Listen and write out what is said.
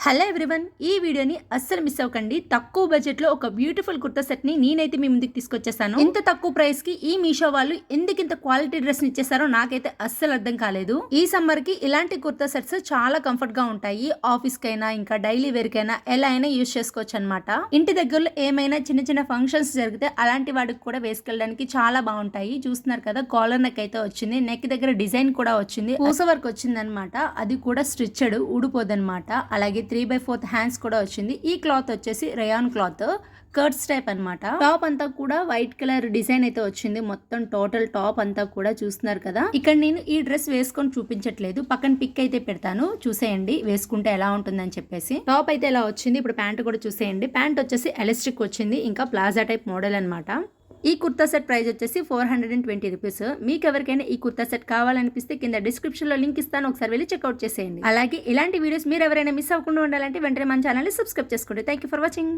Hello everyone, ఈ వీడియోని అస్సలు మిస్ అవ్వకండి. తక్కువ బడ్జెట్ లో ఒక బ్యూటిఫుల్ కుర్తా సెట్ ని నేనైతే మీ ముందుకు తీసుకొచ్చేసాను. ఇంత తక్కువ ప్రైస్ కి ఈ మీషో వాళ్ళు ఎందుకు ఇంత క్వాలిటీ డ్రెస్ ని ఇచ్చేసారో నాకైతే అస్సలు అర్థం కాలేదు. ఈ సమ్మర్ కి ఇలాంటి కుర్తా సెట్స్ చాలా కంఫర్ట్ గా ఉంటాయి. ఆఫీస్ కైనా ఇంకా డైలీ వేర్ కైనా ఎలా అయినా యూజ్ చేసుకోవచ్చు అనమాట. ఇంటి దగ్గరలో ఏమైనా చిన్న చిన్న ఫంక్షన్స్ జరిగితే అలాంటి వాటికి కూడా వేసుకెళ్ళడానికి చాలా బాగుంటాయి. చూస్తున్నారు కదా, కాలర్ నెక్ అయితే వచ్చింది. నెక్ దగ్గర డిజైన్ కూడా వచ్చింది, పూస వర్క్ వచ్చింది అనమాట. అది కూడా స్టిచ్డ్, ఊడిపోదనమాట. అలాగే 3/4 హ్యాండ్స్ కూడా వచ్చింది. ఈ క్లాత్ వచ్చేసి రేయాన్ క్లాత్, కర్ట్స్ టైప్ అనమాట. టాప్ అంతా కూడా వైట్ కలర్ డిజైన్ అయితే వచ్చింది. మొత్తం టోటల్ టాప్ అంతా కూడా చూస్తున్నారు కదా. ఇక్కడ నేను ఈ డ్రెస్ వేసుకొని చూపించట్లేదు, పక్కన పిక్ అయితే పెడతాను, చూసేయండి వేసుకుంటే ఎలా ఉంటుందని చెప్పేసి. టాప్ అయితే ఎలా వచ్చింది. ఇప్పుడు ప్యాంట్ కూడా చూసేయండి. ప్యాంట్ వచ్చేసి ఎలాస్టిక్ వచ్చింది, ఇంకా ప్లాజా టైప్ మోడల్ అనమాట. ఈ కుర్తా సెట్ ప్రైస్ వచ్చేసి 420 రూపీస్. మీకు ఎవరికైనా ఈ కుర్తా సెట్ కావాలనిపిస్తే కింద డిస్క్రిప్షన్ లో లింక్ ఇస్తాను, ఒకసారి వెళ్ళి చెక్అౌట్ చేసేయండి. అలాగే ఇలాంటి వీడియోస్ మీరు ఎవరైనా మిస్ అవ్వకుండా ఉండాలంటే వెంటనే మన ఛానల్ ని సబ్స్క్రైబ్ చేసుకోండి. Thank you for watching.